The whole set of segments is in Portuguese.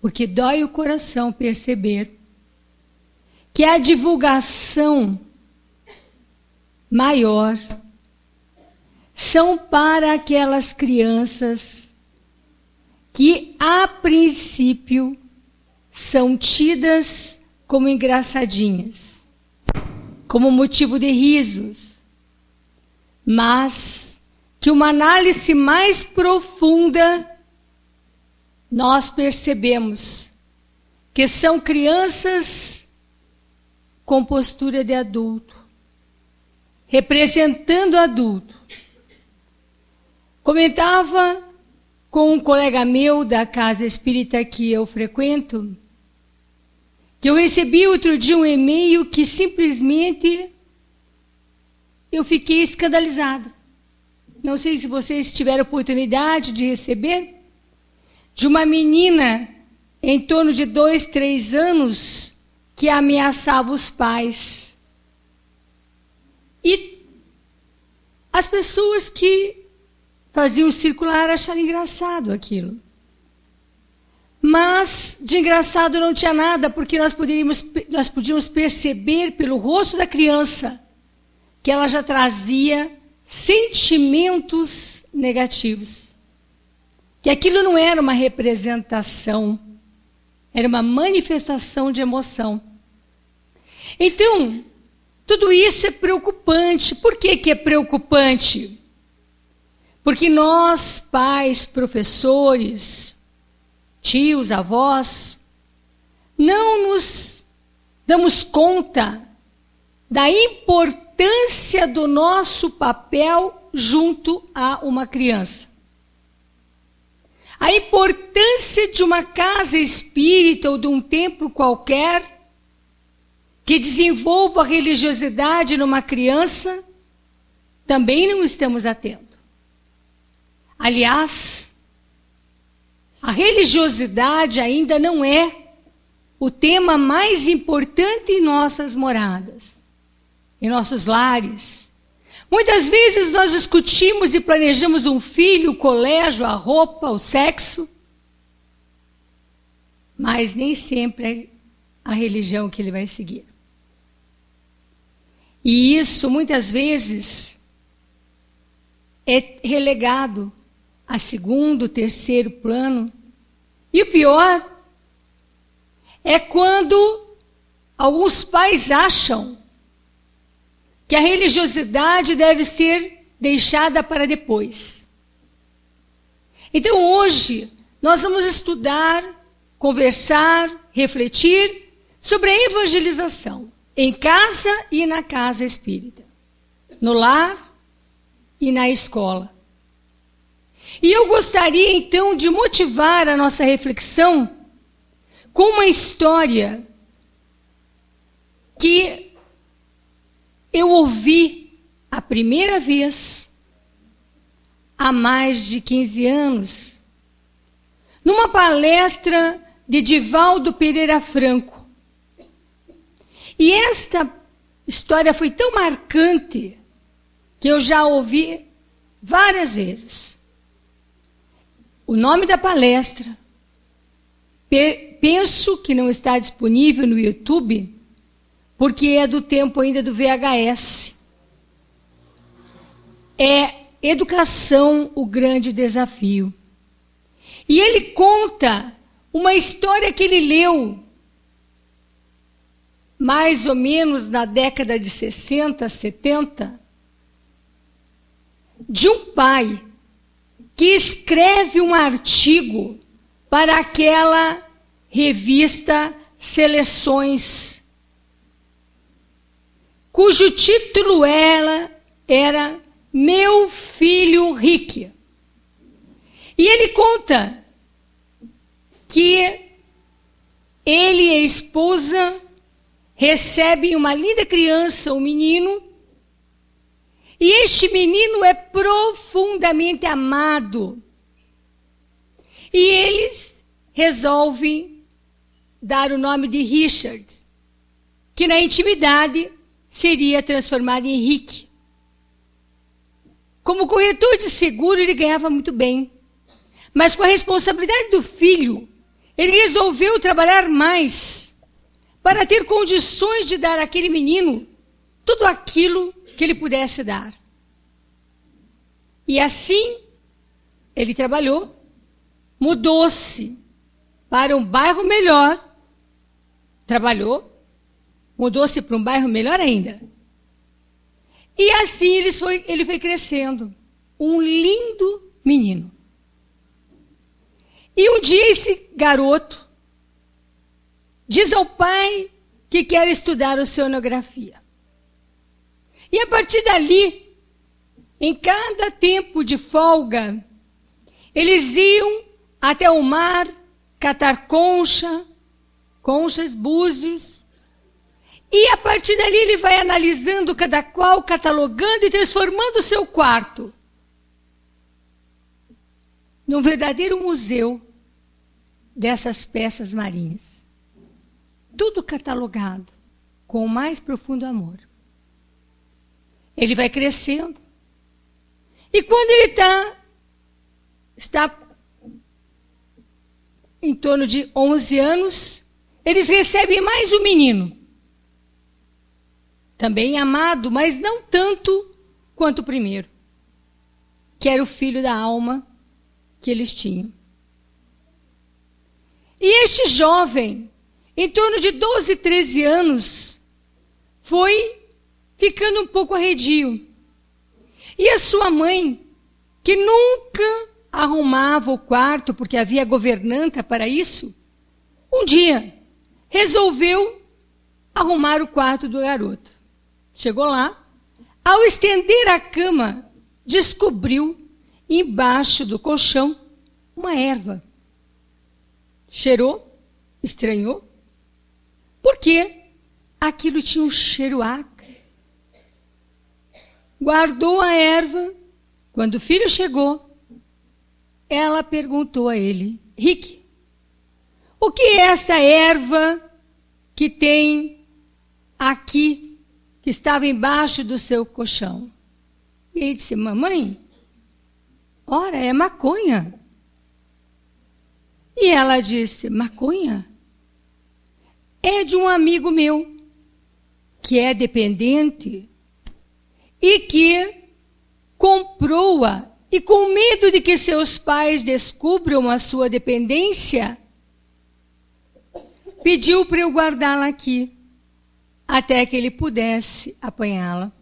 porque dói o coração perceber que a divulgação maior são para aquelas crianças que, a princípio, são tidas como engraçadinhas, como motivo de risos, mas que uma análise mais profunda nós percebemos que são crianças com postura de adulto, representando adulto. Comentava com um colega meu da casa espírita que eu frequento, que eu recebi outro dia um e-mail que simplesmente eu fiquei escandalizada. Não sei se vocês tiveram oportunidade de receber, de uma menina em torno de 2, 3 anos que ameaçava os pais. E as pessoas que faziam circular acharam engraçado aquilo. Mas de engraçado não tinha nada, porque nós podíamos perceber pelo rosto da criança que ela já trazia sentimentos negativos. Que aquilo não era uma representação, era uma manifestação de emoção. Então, tudo isso é preocupante. Por que é preocupante? Porque nós, pais, professores, tios, avós, não nos damos conta da importância do nosso papel junto a uma criança. A importância de uma casa espírita ou de um templo qualquer que desenvolva a religiosidade numa criança, também não estamos atentos. Aliás, a religiosidade ainda não é o tema mais importante em nossas moradas, em nossos lares. Muitas vezes nós discutimos e planejamos um filho, o colégio, a roupa, o sexo, mas nem sempre é a religião que ele vai seguir. E isso, muitas vezes, é relegado a segundo, terceiro plano. E o pior é quando alguns pais acham que a religiosidade deve ser deixada para depois. Então hoje nós vamos estudar, conversar, refletir sobre a evangelização em casa e na casa espírita, no lar e na escola. E eu gostaria então de motivar a nossa reflexão com uma história que eu ouvi a primeira vez há mais de 15 anos, numa palestra de Divaldo Pereira Franco. E esta história foi tão marcante que eu já ouvi várias vezes. O nome da palestra, penso que não está disponível no YouTube, porque é do tempo ainda do VHS. É Educação, o Grande Desafio. E ele conta uma história que ele leu mais ou menos na década de 60, 70, de um pai que escreve um artigo para aquela revista Seleções, cujo título era Meu Filho Rick. E ele conta que ele e a esposa recebem uma linda criança, um menino, e este menino é profundamente amado. E eles resolvem dar o nome de Richard, que na intimidade seria transformado em Rick. Como corretor de seguro, ele ganhava muito bem. Mas com a responsabilidade do filho, ele resolveu trabalhar mais para ter condições de dar àquele menino tudo aquilo que ele pudesse dar. E assim, ele trabalhou, mudou-se para um bairro melhor, trabalhou, mudou-se para um bairro melhor ainda. E assim ele foi crescendo, um lindo menino. E um dia esse garoto diz ao pai que quer estudar oceanografia. E a partir dali, em cada tempo de folga, eles iam até o mar catar conchas, búzios. E a partir dali ele vai analisando cada qual, catalogando e transformando o seu quarto num verdadeiro museu dessas peças marinhas. Tudo catalogado com o mais profundo amor. Ele vai crescendo. E quando ele está em torno de 11 anos, eles recebem mais um menino. Também amado, mas não tanto quanto o primeiro, que era o filho da alma que eles tinham. E este jovem, em torno de 12, 13 anos, foi ficando um pouco arredio. E a sua mãe, que nunca arrumava o quarto, porque havia governanta para isso, um dia resolveu arrumar o quarto do garoto. Chegou lá, ao estender a cama, descobriu embaixo do colchão uma erva. Cheirou, estranhou, porque aquilo tinha um cheiro acre. Guardou a erva. Quando o filho chegou, ela perguntou a ele: Rick, o que é essa erva que tem aqui, que estava embaixo do seu colchão? E ele disse: mamãe, ora, é maconha. E ela disse: maconha? É de um amigo meu, que é dependente, e que comprou-a, e com medo de que seus pais descubram a sua dependência, pediu para eu guardá-la aqui, até que ele pudesse apanhá-la.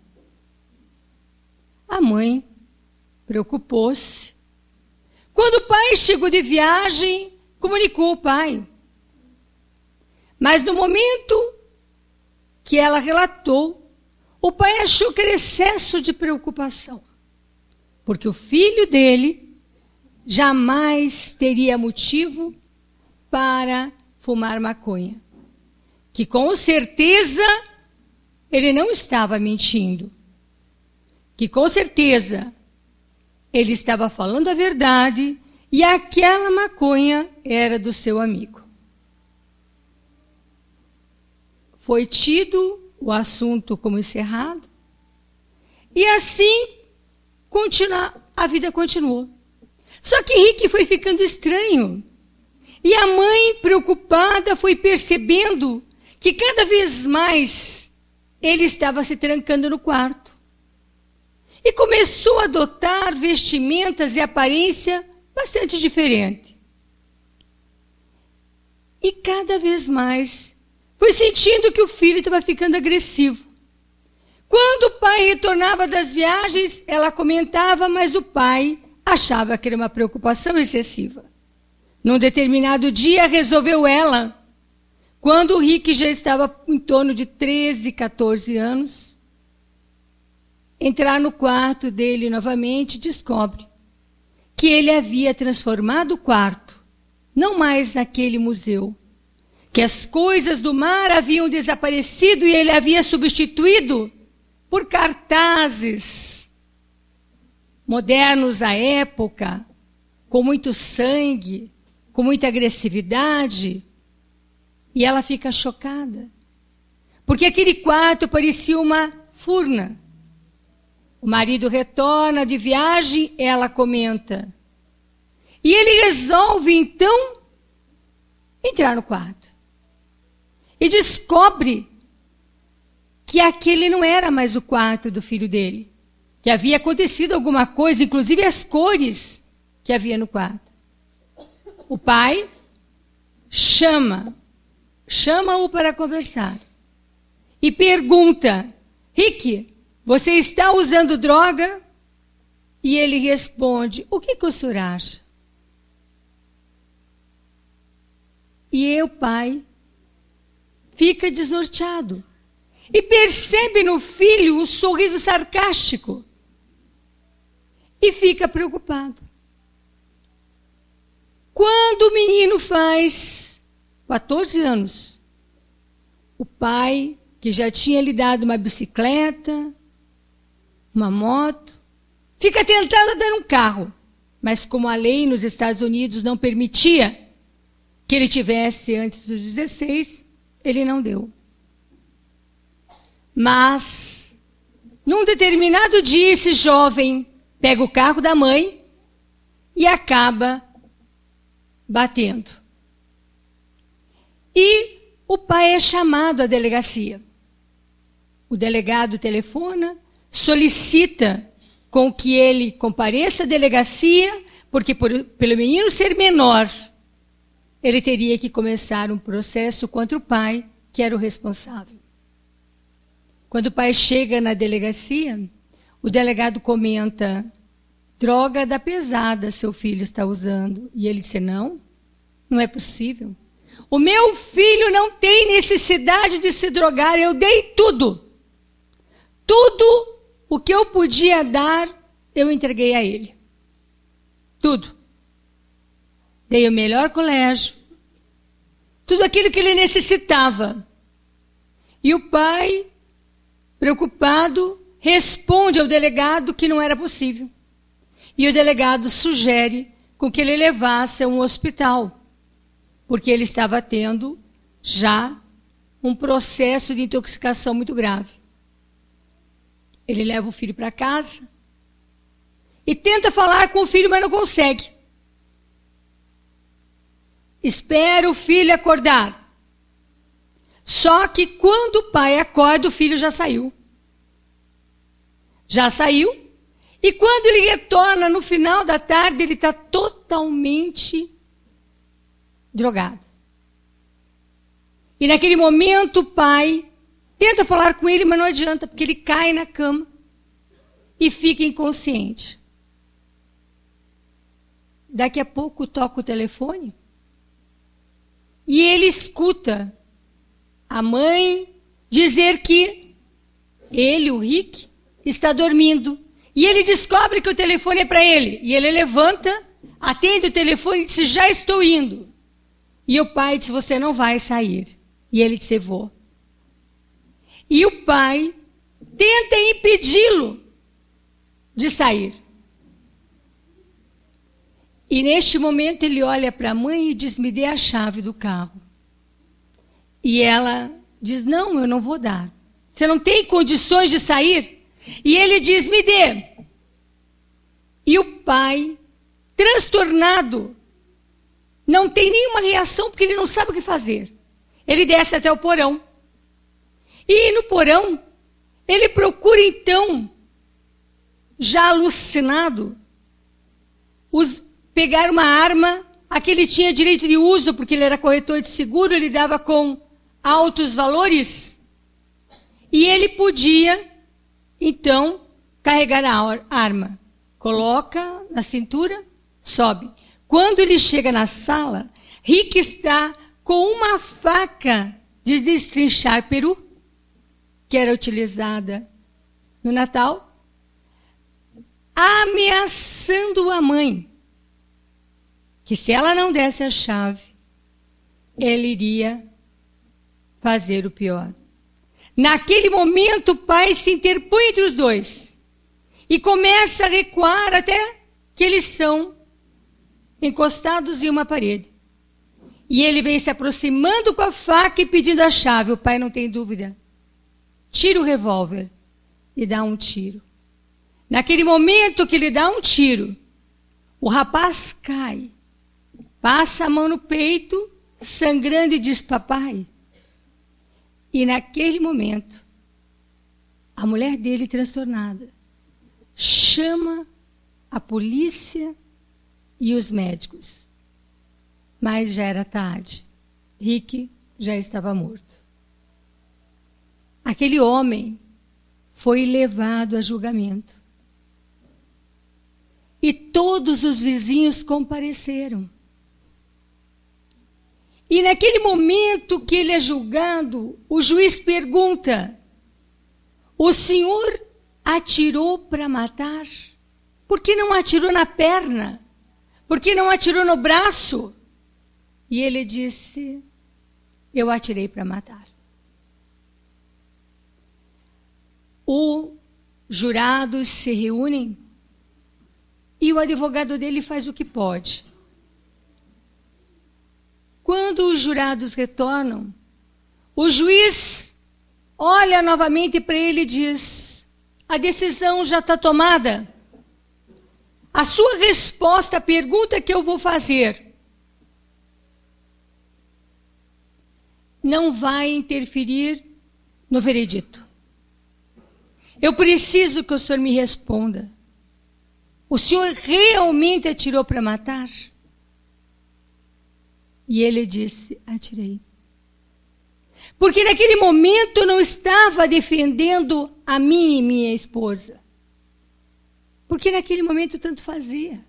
A mãe preocupou-se. Quando o pai chegou de viagem, comunicou ao pai. Mas no momento que ela relatou, o pai achou que era excesso de preocupação, porque o filho dele jamais teria motivo para fumar maconha. Que com certeza ele não estava mentindo. Que com certeza ele estava falando a verdade e aquela maconha era do seu amigo. Foi tido o assunto como encerrado e assim a vida continuou. Só que Rick foi ficando estranho. E a mãe, preocupada, foi percebendo que cada vez mais ele estava se trancando no quarto. E começou a adotar vestimentas e aparência bastante diferente. E cada vez mais foi sentindo que o filho estava ficando agressivo. Quando o pai retornava das viagens, ela comentava, mas o pai achava que era uma preocupação excessiva. Num determinado dia, resolveu ela, quando o Rick já estava em torno de 13, 14 anos, entrar no quarto dele novamente, descobre que ele havia transformado o quarto, não mais naquele museu, que as coisas do mar haviam desaparecido e ele havia substituído por cartazes modernos à época, com muito sangue, com muita agressividade, e ela fica chocada, porque aquele quarto parecia uma furna. O marido retorna de viagem, ela comenta. E ele resolve, então, entrar no quarto. E descobre que aquele não era mais o quarto do filho dele. Que havia acontecido alguma coisa, inclusive as cores que havia no quarto. O pai chama-o para conversar. E pergunta: Rick, você está usando droga? E ele responde: o que o senhor acha? E o pai fica desnorteado. E percebe no filho um sorriso sarcástico. E fica preocupado. Quando o menino faz 14 anos, o pai, que já tinha lhe dado uma bicicleta, uma moto, fica tentando dar um carro. Mas como a lei nos Estados Unidos não permitia que ele tivesse antes dos 16, ele não deu. Mas, num determinado dia, esse jovem pega o carro da mãe e acaba batendo. E o pai é chamado à delegacia. O delegado telefona, solicita com que ele compareça à delegacia, porque pelo menino ser menor, ele teria que começar um processo contra o pai, que era o responsável. Quando o pai chega na delegacia, o delegado comenta: droga da pesada seu filho está usando. E ele disse: não é possível. O meu filho não tem necessidade de se drogar, eu dei tudo. Tudo o que eu podia dar, eu entreguei a ele. Tudo. Dei o melhor colégio. Tudo aquilo que ele necessitava. E o pai, preocupado, responde ao delegado que não era possível. E o delegado sugere com que ele levasse a um hospital, porque ele estava tendo já um processo de intoxicação muito grave. Ele leva o filho para casa e tenta falar com o filho, mas não consegue. Espera o filho acordar. Só que quando o pai acorda, o filho já saiu. Já saiu. E quando ele retorna no final da tarde, ele está totalmente drogado. E naquele momento o pai tenta falar com ele, mas não adianta, porque ele cai na cama e fica inconsciente. Daqui a pouco toca o telefone e ele escuta a mãe dizer que ele, o Rick, está dormindo. E ele descobre que o telefone é para ele. E ele levanta, atende o telefone e diz: já estou indo. E o pai diz: você não vai sair. E ele disse: vou. E o pai tenta impedi-lo de sair. E neste momento ele olha para a mãe e diz: me dê a chave do carro. E ela diz: não, eu não vou dar. Você não tem condições de sair? E ele diz: me dê. E o pai, transtornado, não tem nenhuma reação, porque ele não sabe o que fazer. Ele desce até o porão. E no porão, ele procura então, já alucinado, pegar uma arma, a que ele tinha direito de uso, porque ele era corretor de seguro, ele dava com altos valores, e ele podia, então, carregar a arma. Coloca na cintura, sobe. Quando ele chega na sala, Rick está com uma faca de destrinchar peru, que era utilizada no Natal, ameaçando a mãe, que se ela não desse a chave, ele iria fazer o pior. Naquele momento, o pai se interpõe entre os dois e começa a recuar até que eles são encostados em uma parede. E ele vem se aproximando com a faca e pedindo a chave. O pai não tem dúvida. Tira o revólver e dá um tiro. Naquele momento que ele dá um tiro, o rapaz cai, passa a mão no peito, sangrando, e diz: papai. E naquele momento, a mulher dele, transtornada, chama a polícia e os médicos. Mas já era tarde. Rick já estava morto. Aquele homem foi levado a julgamento. E todos os vizinhos compareceram. E naquele momento que ele é julgado, o juiz pergunta: o senhor atirou para matar? Por que não atirou na perna? Por que não atirou no braço? E ele disse: eu atirei para matar. Os jurados se reúnem e o advogado dele faz o que pode. Quando os jurados retornam, o juiz olha novamente para ele e diz: a decisão já está tomada. A sua resposta à pergunta que eu vou fazer não vai interferir no veredito. Eu preciso que o senhor me responda. O senhor realmente atirou para matar? E ele disse: atirei. Porque naquele momento eu não estava defendendo a mim e minha esposa. Porque naquele momento tanto fazia.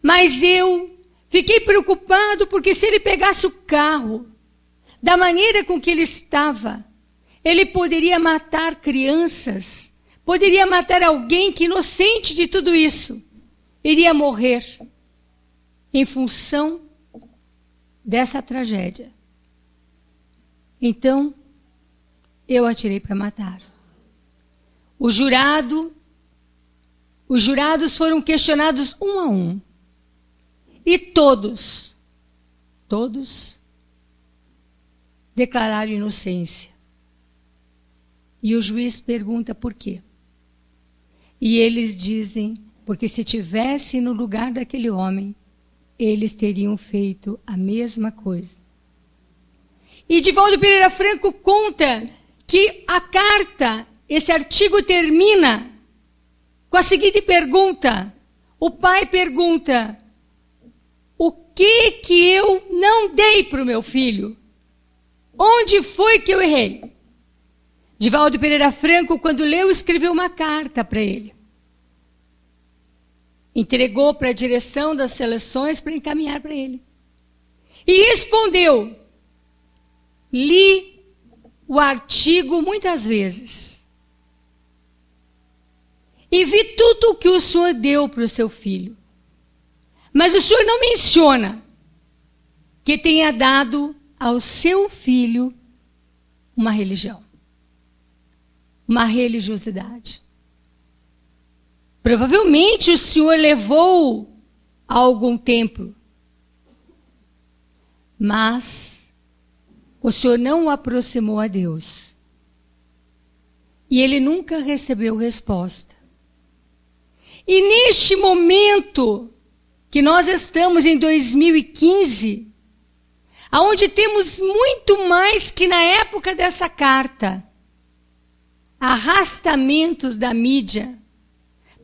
Mas eu fiquei preocupado, porque se ele pegasse o carro da maneira com que ele estava, ele poderia matar crianças, poderia matar alguém que, inocente de tudo isso, iria morrer em função dessa tragédia. Então, eu atirei para matar. Os jurados foram questionados um a um. E todos declararam inocência. E o juiz pergunta por quê. E eles dizem: porque se tivesse no lugar daquele homem, eles teriam feito a mesma coisa. E Divaldo Pereira Franco conta que a carta, esse artigo termina com a seguinte pergunta. O pai pergunta: o que eu não dei para o meu filho? Onde foi que eu errei? Divaldo Pereira Franco, quando leu, escreveu uma carta para ele. Entregou para a direção das seleções para encaminhar para ele. E respondeu: li o artigo muitas vezes. E vi tudo o que o senhor deu para o seu filho. Mas o senhor não menciona que tenha dado ao seu filho uma religião, uma religiosidade. Provavelmente o senhor levou a algum templo, mas o senhor não o aproximou a Deus. E ele nunca recebeu resposta. E neste momento que nós estamos em 2015, aonde temos muito mais que na época dessa carta, arrastamentos da mídia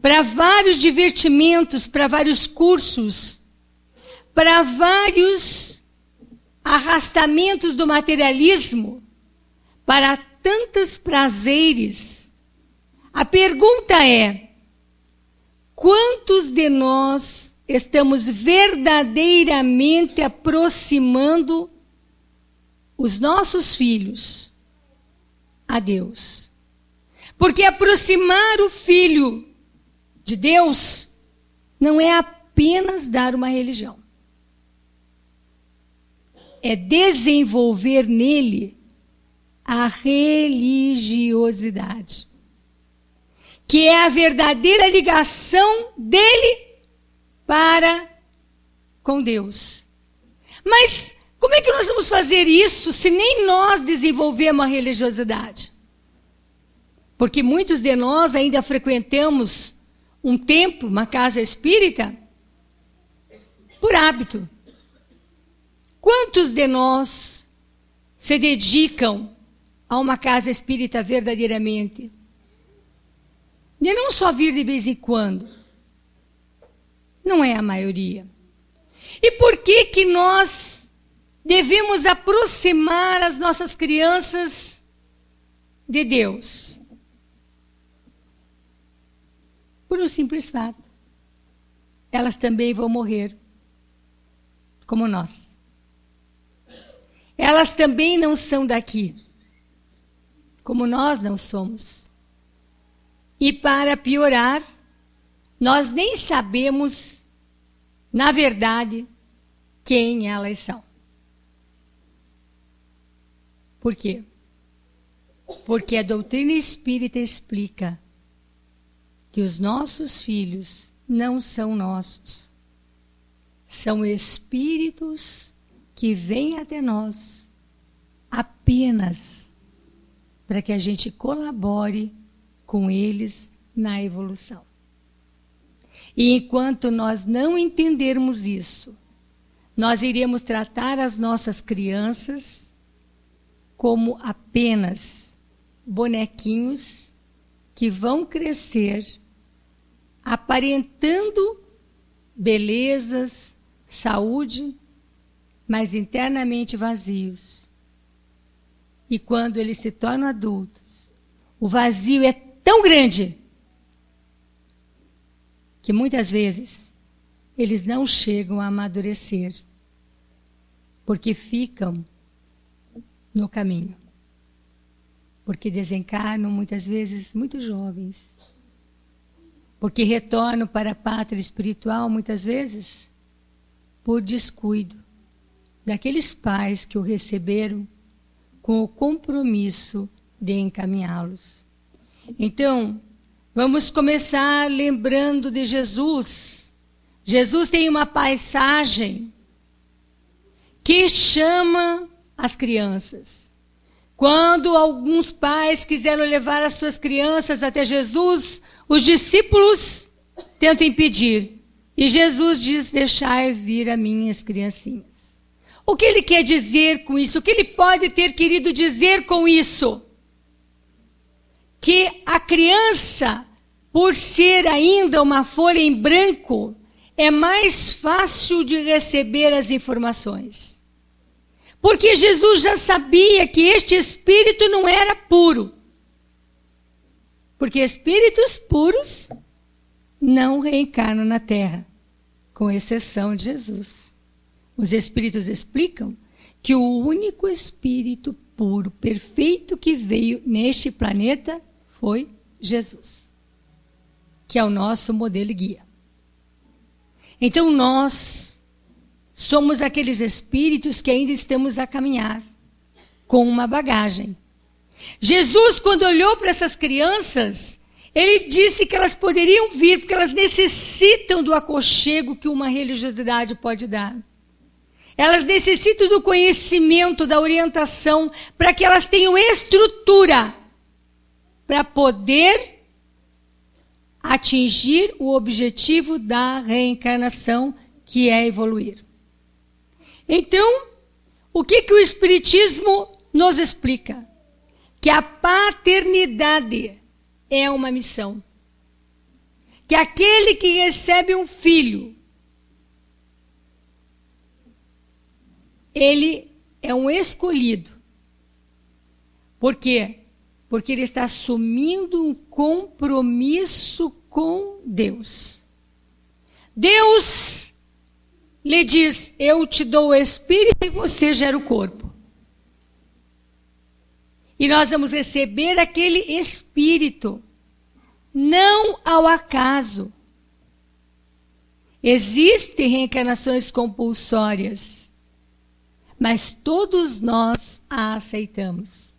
para vários divertimentos, para vários cursos, para vários arrastamentos do materialismo, para tantos prazeres. A pergunta é: quantos de nós estamos verdadeiramente aproximando os nossos filhos a Deus? Porque aproximar o filho de Deus não é apenas dar uma religião. É desenvolver nele a religiosidade, que é a verdadeira ligação dele para com Deus. Mas como é que nós vamos fazer isso se nem nós desenvolvemos a religiosidade? Porque muitos de nós ainda frequentamos um templo, uma casa espírita, por hábito. Quantos de nós se dedicam a uma casa espírita verdadeiramente? E não só vir de vez em quando. Não é a maioria. E por que nós devemos aproximar as nossas crianças de Deus? Por um simples fato. Elas também vão morrer, como nós. Elas também não são daqui, como nós não somos. E para piorar, nós nem sabemos, na verdade, quem elas são. Por quê? Porque a doutrina espírita explica que os nossos filhos não são nossos. São espíritos que vêm até nós apenas para que a gente colabore com eles na evolução. E enquanto nós não entendermos isso, nós iremos tratar as nossas crianças como apenas bonequinhos que vão crescer aparentando belezas, saúde, mas internamente vazios. E quando eles se tornam adultos, o vazio é tão grande que muitas vezes eles não chegam a amadurecer, porque ficam no caminho. Porque desencarnam muitas vezes muito jovens. Porque retornam para a pátria espiritual muitas vezes por descuido daqueles pais que o receberam com o compromisso de encaminhá-los. Então, vamos começar lembrando de Jesus. Jesus tem uma passagem que chama as crianças. Quando alguns pais quiseram levar as suas crianças até Jesus, os discípulos tentam impedir. E Jesus diz, deixai vir a minhas criancinhas. O que ele quer dizer com isso? O que ele pode ter querido dizer com isso? Que a criança, por ser ainda uma folha em branco, é mais fácil de receber as informações. Porque Jesus já sabia que este espírito não era puro. Porque espíritos puros não reencarnam na Terra, com exceção de Jesus. Os espíritos explicam que o único espírito puro, perfeito que veio neste planeta foi Jesus, que é o nosso modelo e guia. Então nós somos aqueles espíritos que ainda estamos a caminhar com uma bagagem. Jesus, quando olhou para essas crianças, ele disse que elas poderiam vir, porque elas necessitam do aconchego que uma religiosidade pode dar. Elas necessitam do conhecimento, da orientação, para que elas tenham estrutura para poder atingir o objetivo da reencarnação, que é evoluir. Então, o que o Espiritismo nos explica? Que a paternidade é uma missão. Que aquele que recebe um filho, ele é um escolhido. Por quê? Porque ele está assumindo um compromisso com Deus. Deus lhe diz, eu te dou o espírito e você gera o corpo. E nós vamos receber aquele espírito, não ao acaso. Existem reencarnações compulsórias, mas todos nós a aceitamos.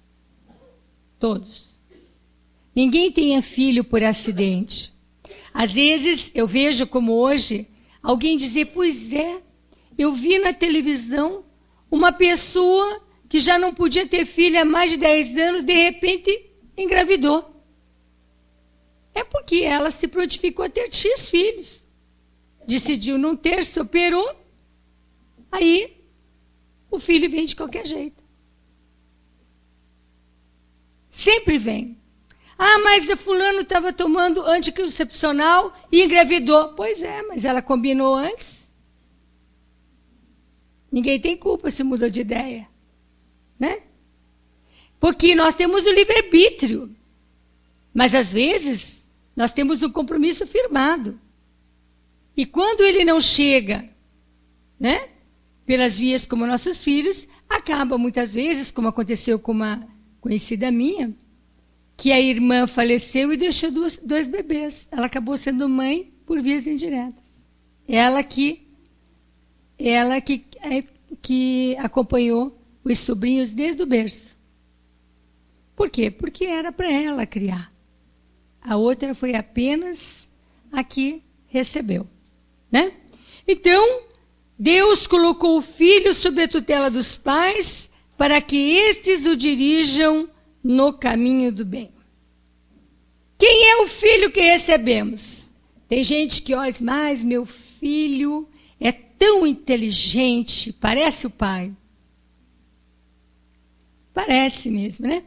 Todos. Ninguém tem filho por acidente. Às vezes eu vejo como hoje, alguém dizer, pois é, eu vi na televisão uma pessoa que já não podia ter filho há mais de 10 anos, de repente engravidou. É porque ela se prontificou a ter X filhos. Decidiu não ter, se operou. Aí o filho vem de qualquer jeito. Sempre vem. Ah, mas o fulano estava tomando anticoncepcional e engravidou. Pois é, mas ela combinou antes. Ninguém tem culpa se mudou de ideia. Né? Porque nós temos o livre-arbítrio. Mas, às vezes, nós temos um compromisso firmado. E quando ele não chega, né, pelas vias como nossos filhos, acaba muitas vezes, como aconteceu com uma conhecida minha, que a irmã faleceu e deixou dois bebês. Ela acabou sendo mãe por vias indiretas. Ela que acompanhou os sobrinhos desde o berço. Por quê? Porque era para ela criar. A outra foi apenas a que recebeu. Né? Então, Deus colocou o filho sob a tutela dos pais para que estes o dirijam no caminho do bem. Quem é o filho que recebemos? Tem gente que olha, mas meu filho é tão inteligente, parece o pai. Parece mesmo, né?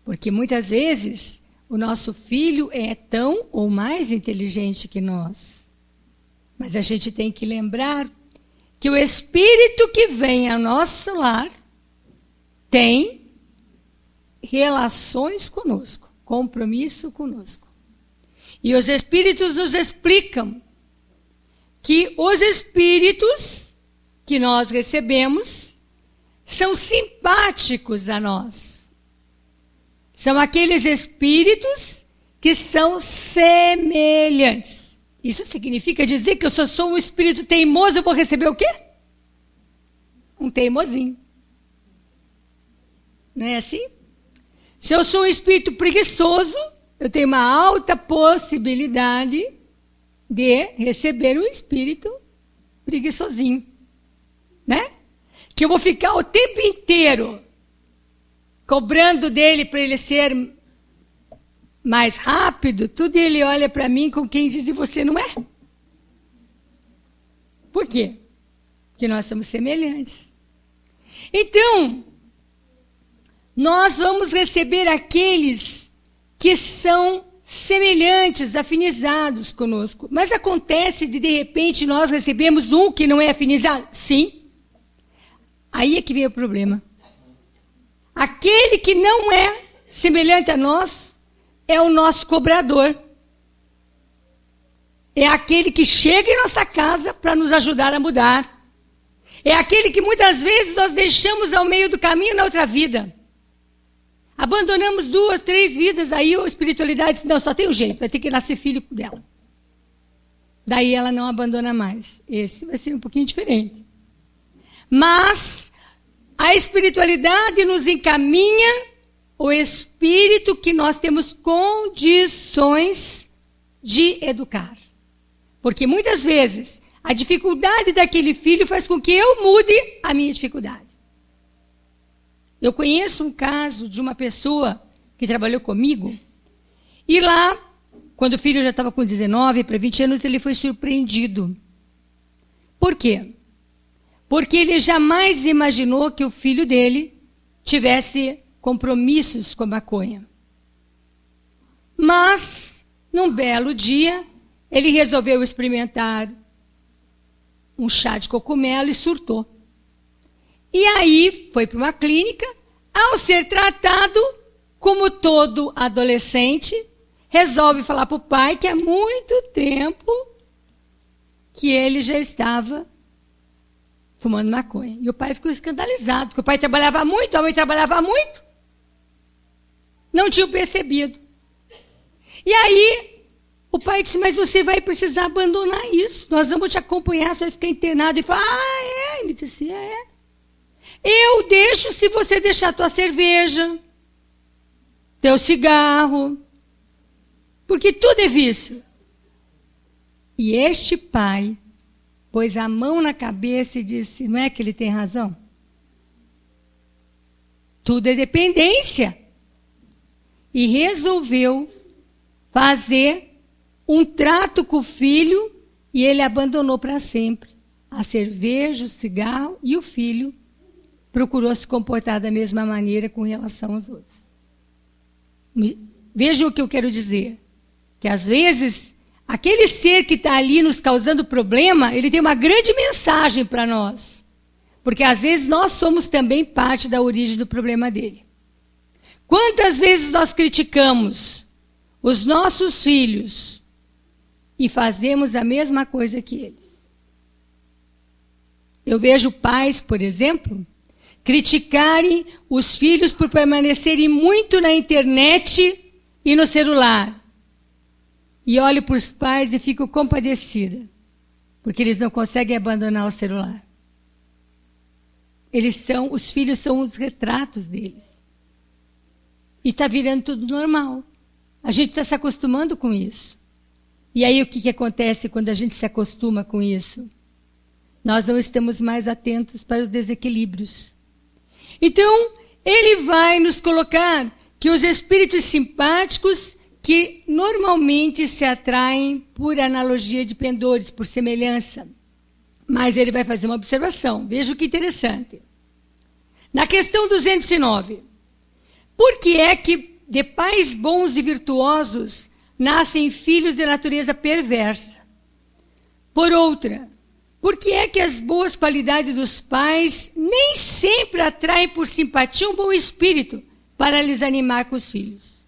Porque muitas vezes o nosso filho é tão ou mais inteligente que nós. Mas a gente tem que lembrar que o espírito que vem ao nosso lar tem relações conosco, compromisso conosco. E os espíritos nos explicam que os espíritos que nós recebemos são simpáticos a nós. São aqueles espíritos que são semelhantes. Isso significa dizer que eu sou um espírito teimoso, eu vou receber o quê? Um teimosinho. Não é assim? Se eu sou um espírito preguiçoso, eu tenho uma alta possibilidade de receber um espírito preguiçosinho. Né? Que eu vou ficar o tempo inteiro cobrando dele para ele ser mais rápido, tudo ele olha para mim com quem diz, e você não é? Por quê? Porque nós somos semelhantes. Então, nós vamos receber aqueles que são semelhantes, afinizados conosco. Mas acontece de repente, nós recebemos um que não é afinizado? Sim. Aí é que vem o problema. Aquele que não é semelhante a nós é o nosso cobrador. É aquele que chega em nossa casa para nos ajudar a mudar. É aquele que muitas vezes nós deixamos ao meio do caminho na outra vida. Abandonamos 2, 3 vidas, aí a espiritualidade diz, não, só tem um jeito, vai ter que nascer filho dela. Daí ela não abandona mais. Esse vai ser um pouquinho diferente. Mas a espiritualidade nos encaminha o espírito que nós temos condições de educar. Porque muitas vezes a dificuldade daquele filho faz com que eu mude a minha dificuldade. Eu conheço um caso de uma pessoa que trabalhou comigo e lá, quando o filho já estava com 19 para 20 anos, ele foi surpreendido. Por quê? Porque ele jamais imaginou que o filho dele tivesse compromissos com a maconha. Mas, num belo dia, ele resolveu experimentar um chá de cogumelo e surtou. E aí foi para uma clínica, ao ser tratado, como todo adolescente, resolve falar para o pai que há muito tempo que ele já estava fumando maconha. E o pai ficou escandalizado, porque o pai trabalhava muito, a mãe trabalhava muito. Não tinha percebido. E aí, o pai disse, mas você vai precisar abandonar isso. Nós vamos te acompanhar, você vai ficar internado. E falou, Ele disse, é. Eu deixo se você deixar tua cerveja, teu cigarro, porque tudo é vício. E este pai pôs a mão na cabeça e disse, não é que ele tem razão? Tudo é dependência. E resolveu fazer um trato com o filho e ele abandonou para sempre. a cerveja, o cigarro, e o filho procurou se comportar da mesma maneira com relação aos outros. Vejam o que eu quero dizer. Que às vezes, aquele ser que está ali nos causando problema, ele tem uma grande mensagem para nós. Porque às vezes nós somos também parte da origem do problema dele. Quantas vezes nós criticamos os nossos filhos e fazemos a mesma coisa que eles? Eu vejo pais, por exemplo, criticarem os filhos por permanecerem muito na internet e no celular. E olho para os pais e fico compadecida, porque eles não conseguem abandonar o celular. Os filhos são os retratos deles. E está virando tudo normal. A gente está se acostumando com isso. E aí o que acontece quando a gente se acostuma com isso? Nós não estamos mais atentos para os desequilíbrios. Então, ele vai nos colocar que os espíritos simpáticos, que normalmente se atraem por analogia de pendores, por semelhança. Mas ele vai fazer uma observação. Veja que interessante. Na questão 209. Por que é que de pais bons e virtuosos nascem filhos de natureza perversa? Por outra, por que é que as boas qualidades dos pais nem sempre atraem por simpatia um bom espírito para lhes animar com os filhos?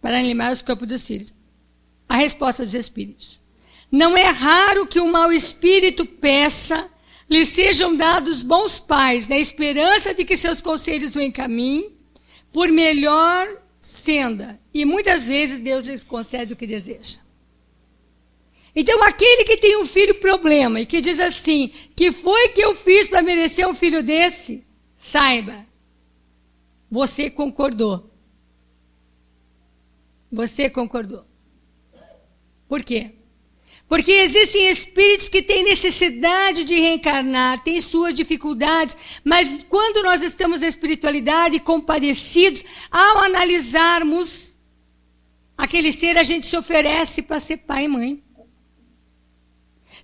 Para animar os corpos dos filhos. A resposta dos espíritos. Não é raro que um mau espírito peça lhes sejam dados bons pais, na esperança de que seus conselhos o encaminhem por melhor senda. E muitas vezes Deus lhes concede o que deseja. Então, aquele que tem um filho problema e que diz assim, que foi que eu fiz para merecer um filho desse? Saiba, você concordou. Você concordou. Por quê? Porque existem espíritos que têm necessidade de reencarnar, têm suas dificuldades, mas quando nós estamos na espiritualidade compadecidos, ao analisarmos aquele ser, a gente se oferece para ser pai e mãe.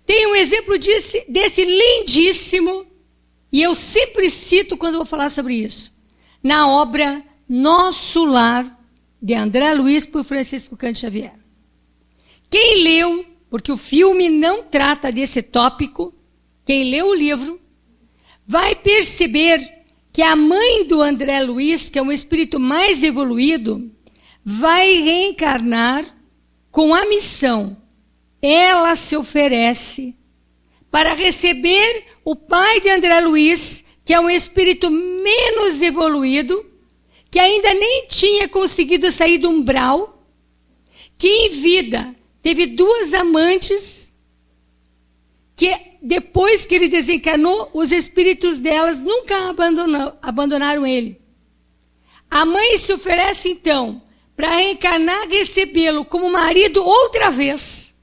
Tem um exemplo desse lindíssimo, e eu sempre cito quando vou falar sobre isso, na obra Nosso Lar, de André Luiz por Francisco Cândido Xavier. Quem leu, porque o filme não trata desse tópico, quem leu o livro, vai perceber que a mãe do André Luiz, que é um espírito mais evoluído, vai reencarnar com a missão. Ela se oferece para receber o pai de André Luiz, que é um espírito menos evoluído, que ainda nem tinha conseguido sair do umbral, que em vida teve 2 amantes, que depois que ele desencarnou, os espíritos delas nunca abandonaram ele. A mãe se oferece então para reencarnar, recebê-lo como marido outra vez.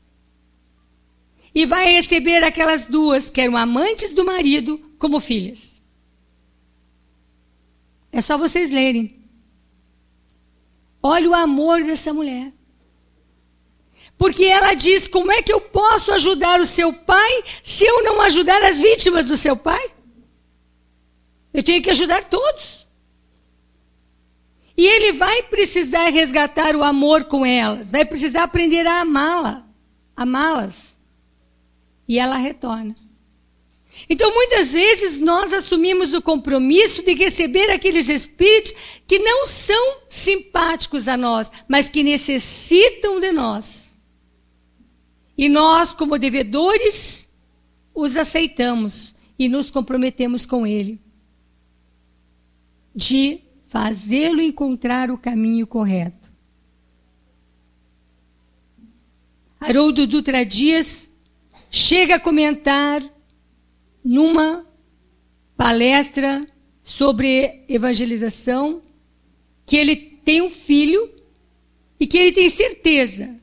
E vai receber aquelas 2 que eram amantes do marido como filhas. É só vocês lerem. Olha o amor dessa mulher. Porque ela diz, como é que eu posso ajudar o seu pai se eu não ajudar as vítimas do seu pai? Eu tenho que ajudar todos. E ele vai precisar resgatar o amor com elas, vai precisar aprender a amá-las. E ela retorna. Então, muitas vezes, nós assumimos o compromisso de receber aqueles espíritos que não são simpáticos a nós, mas que necessitam de nós. E nós, como devedores, os aceitamos e nos comprometemos com ele. De fazê-lo encontrar o caminho correto. Haroldo Dutra Dias chega a comentar numa palestra sobre evangelização que ele tem um filho e que ele tem certeza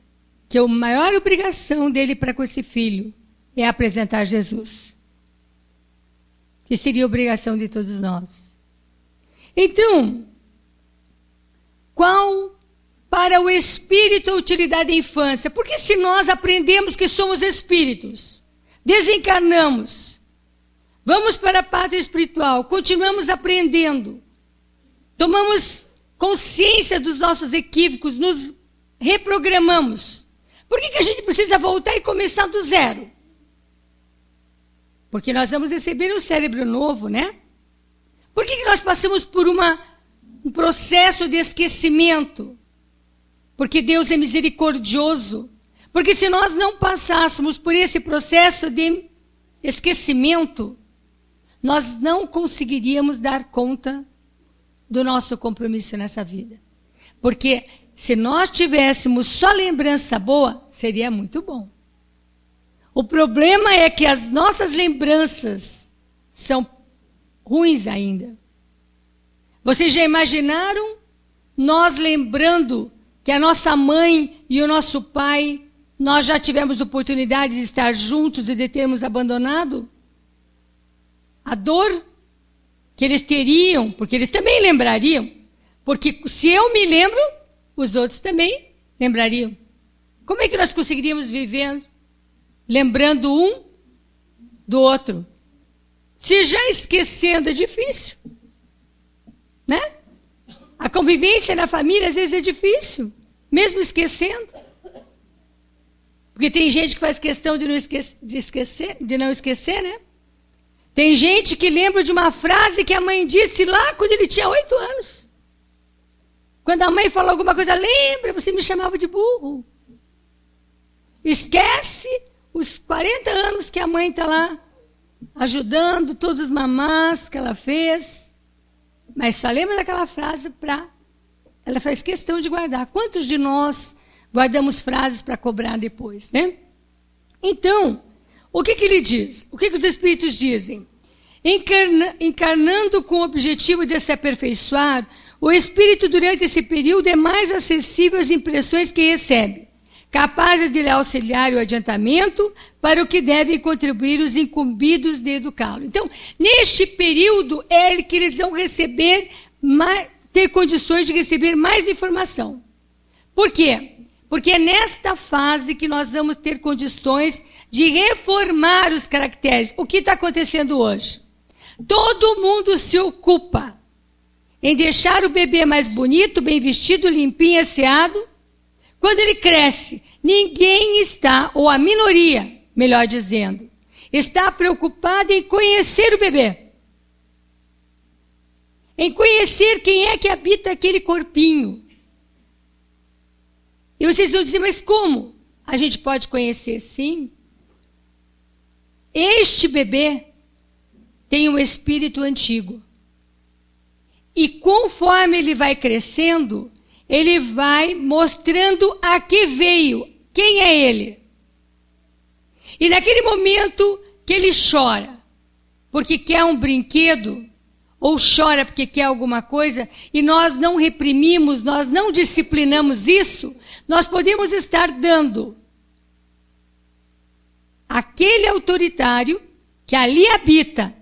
que a maior obrigação dele para com esse filho é apresentar Jesus. Que seria a obrigação de todos nós. Então, qual para o espírito a utilidade da infância? Porque se nós aprendemos que somos espíritos, desencarnamos, vamos para a pátria espiritual, continuamos aprendendo, tomamos consciência dos nossos equívocos, nos reprogramamos. Por que a gente precisa voltar e começar do zero? Porque nós vamos receber um cérebro novo, né? Por que nós passamos por um processo de esquecimento? Porque Deus é misericordioso. Porque se nós não passássemos por esse processo de esquecimento, nós não conseguiríamos dar conta do nosso compromisso nessa vida. Porque se nós tivéssemos só lembrança boa, seria muito bom. O problema é que as nossas lembranças são ruins ainda. Vocês já imaginaram nós lembrando que a nossa mãe e o nosso pai, nós já tivemos oportunidade de estar juntos e de termos abandonado? A dor que eles teriam, porque eles também lembrariam. Porque se eu me lembro, os outros também lembrariam. Como é que nós conseguiríamos viver lembrando um do outro? Se já esquecendo é difícil, né? A convivência na família às vezes é difícil, mesmo esquecendo. Porque tem gente que faz questão de não esquecer, né? Tem gente que lembra de uma frase que a mãe disse lá quando ele tinha 8 anos. Quando a mãe falou alguma coisa, lembra, você me chamava de burro. Esquece os 40 anos que a mãe está lá ajudando, todos os mamás que ela fez. Mas só lembra daquela frase ela faz questão de guardar. Quantos de nós guardamos frases para cobrar depois, né? Então, o que ele diz? O que os espíritos dizem? Encarnando com o objetivo de se aperfeiçoar, o espírito durante esse período é mais acessível às impressões que recebe, capazes de lhe auxiliar o adiantamento para o que devem contribuir os incumbidos de educá-lo. Então, neste período é que eles vão ter condições de receber mais informação. Por quê? Porque é nesta fase que nós vamos ter condições de reformar os caracteres. O que está acontecendo hoje? Todo mundo se ocupa em deixar o bebê mais bonito, bem vestido, limpinho, asseado. Quando ele cresce, ninguém está, ou a minoria, melhor dizendo, está preocupada em conhecer o bebê. Em conhecer quem é que habita aquele corpinho. E vocês vão dizer, mas como? A gente pode conhecer, sim. Este bebê tem um espírito antigo. E conforme ele vai crescendo, ele vai mostrando a que veio, quem é ele. E naquele momento que ele chora, porque quer um brinquedo, ou chora porque quer alguma coisa, e nós não reprimimos, nós não disciplinamos isso, nós podemos estar dando aquele autoritário que ali habita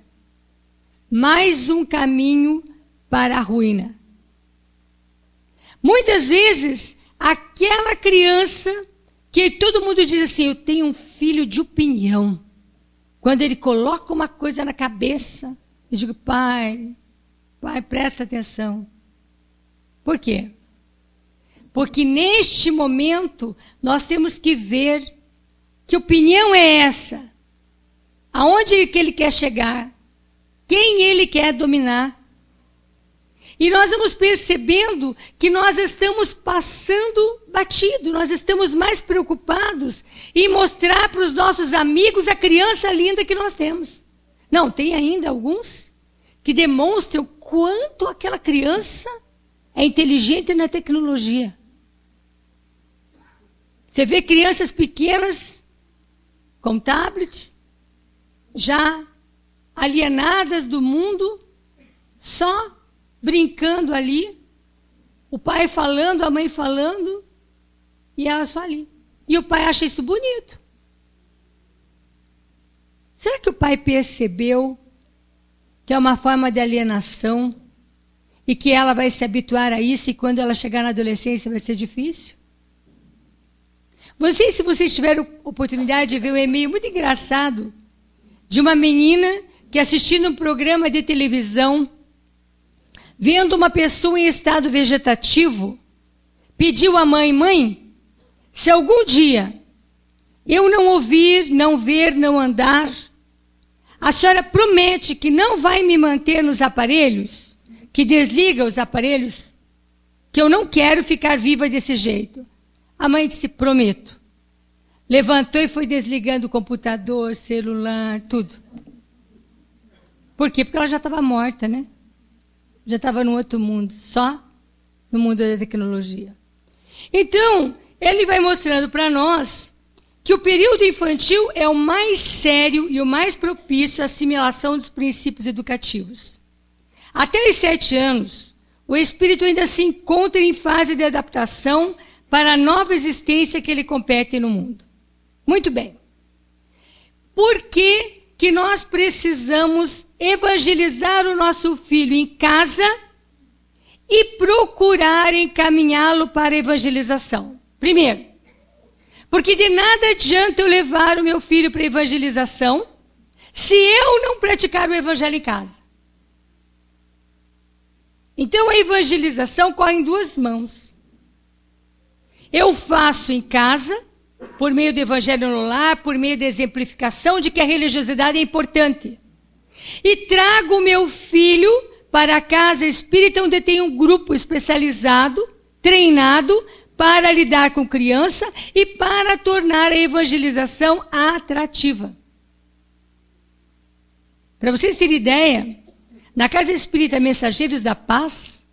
mais um caminho para a ruína. Muitas vezes, aquela criança que todo mundo diz assim, eu tenho um filho de opinião. Quando ele coloca uma coisa na cabeça, eu digo, pai, presta atenção. Por quê? Porque neste momento, nós temos que ver que opinião é essa? Aonde que ele quer chegar? Quem ele quer dominar? E nós vamos percebendo que nós estamos passando batido, nós estamos mais preocupados em mostrar para os nossos amigos a criança linda que nós temos. Não, tem ainda alguns que demonstram quanto aquela criança é inteligente na tecnologia. Você vê crianças pequenas com tablet, já alienadas do mundo, só brincando ali, o pai falando, a mãe falando, e ela só ali. E o pai acha isso bonito. Será que o pai percebeu que é uma forma de alienação e que ela vai se habituar a isso e quando ela chegar na adolescência vai ser difícil? Se vocês tiveram oportunidade de ver um e-mail muito engraçado de uma menina que assistindo um programa de televisão, vendo uma pessoa em estado vegetativo, pediu à mãe: mãe, se algum dia eu não ouvir, não ver, não andar, a senhora promete que não vai me manter nos aparelhos, que desliga os aparelhos, que eu não quero ficar viva desse jeito. A mãe disse: prometo. Levantou e foi desligando o computador, celular, tudo. Por quê? Porque ela já estava morta, né? Já estava num outro mundo, só no mundo da tecnologia. Então, ele vai mostrando para nós que o período infantil é o mais sério e o mais propício à assimilação dos princípios educativos. Até os 7 anos, o espírito ainda se encontra em fase de adaptação para a nova existência que ele compete no mundo. Muito bem. Por que que nós precisamos evangelizar o nosso filho em casa e procurar encaminhá-lo para a evangelização? Primeiro, porque de nada adianta eu levar o meu filho para a evangelização se eu não praticar o evangelho em casa. Então a evangelização corre em 2 mãos. Eu faço em casa, por meio do evangelho no lar, por meio da exemplificação de que a religiosidade é importante. E trago o meu filho para a casa espírita, onde tem um grupo especializado, treinado, para lidar com criança e para tornar a evangelização atrativa. Para vocês terem ideia, na Casa Espírita Mensageiros da Paz,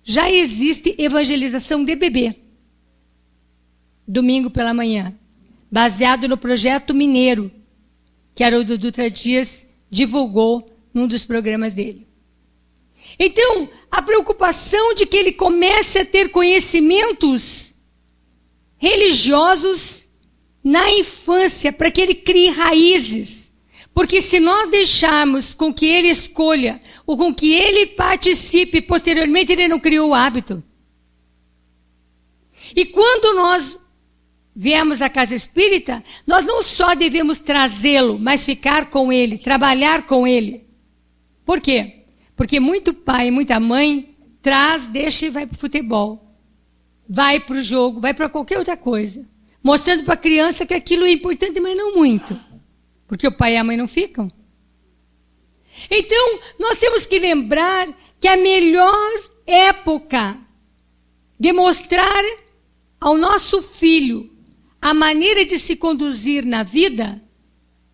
já existe evangelização de bebê. Domingo pela manhã, baseado no projeto Mineiro, que Haroldo Dutra Dias divulgou num dos programas dele. Então, a preocupação de que ele comece a ter conhecimentos religiosos na infância, para que ele crie raízes. Porque se nós deixarmos com que ele escolha, ou com que ele participe, posteriormente ele não criou o hábito. E quando nós viemos à casa espírita, nós não só devemos trazê-lo, mas ficar com ele, trabalhar com ele. Por quê? Porque muito pai, muita mãe, traz, deixa e vai para o futebol. Vai para o jogo, vai para qualquer outra coisa. Mostrando para a criança que aquilo é importante, mas não muito. Porque o pai e a mãe não ficam. Então, nós temos que lembrar que a melhor época de mostrar ao nosso filho a maneira de se conduzir na vida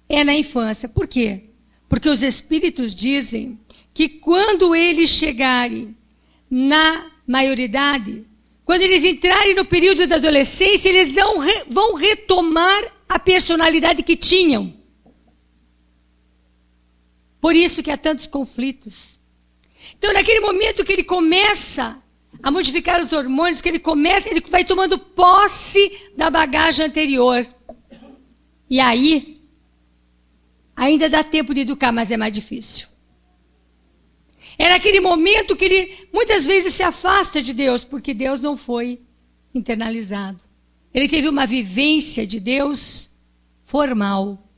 é na infância. Por quê? Porque os espíritos dizem que quando eles chegarem na maioridade, quando eles entrarem no período da adolescência, eles vão retomar a personalidade que tinham. Por isso que há tantos conflitos. Então, naquele momento que ele começa a modificar os hormônios, que ele vai tomando posse da bagagem anterior. E aí, ainda dá tempo de educar, mas é mais difícil. É naquele momento que ele muitas vezes se afasta de Deus, porque Deus não foi internalizado. Ele teve uma vivência de Deus formal.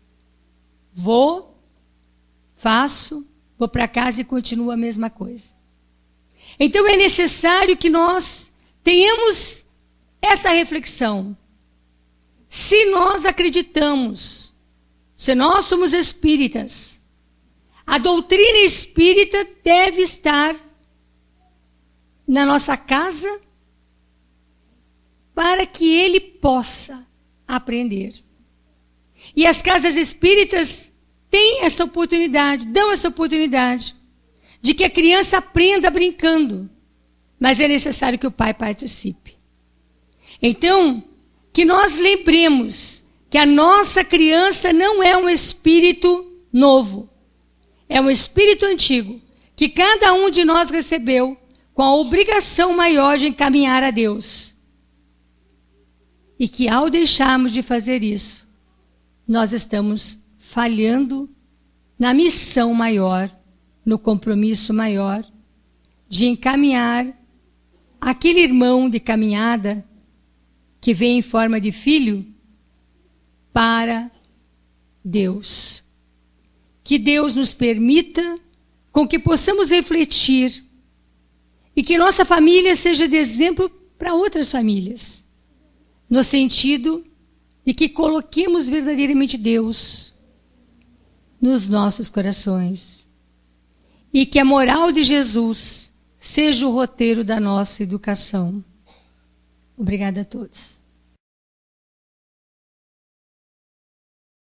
Faço, vou para casa e continuo a mesma coisa. Então é necessário que nós tenhamos essa reflexão. Se nós acreditamos, se nós somos espíritas, a doutrina espírita deve estar na nossa casa para que ele possa aprender. E as casas espíritas têm essa oportunidade, dão essa oportunidade de que a criança aprenda brincando, mas é necessário que o pai participe. Então, que nós lembremos que a nossa criança não é um espírito novo, é um espírito antigo, que cada um de nós recebeu com a obrigação maior de encaminhar a Deus. E que ao deixarmos de fazer isso, nós estamos falhando na missão maior, no compromisso maior, de encaminhar aquele irmão de caminhada que vem em forma de filho para Deus. Que Deus nos permita com que possamos refletir e que nossa família seja de exemplo para outras famílias, no sentido de que coloquemos verdadeiramente Deus nos nossos corações e que a moral de Jesus seja o roteiro da nossa educação. Obrigada a todos.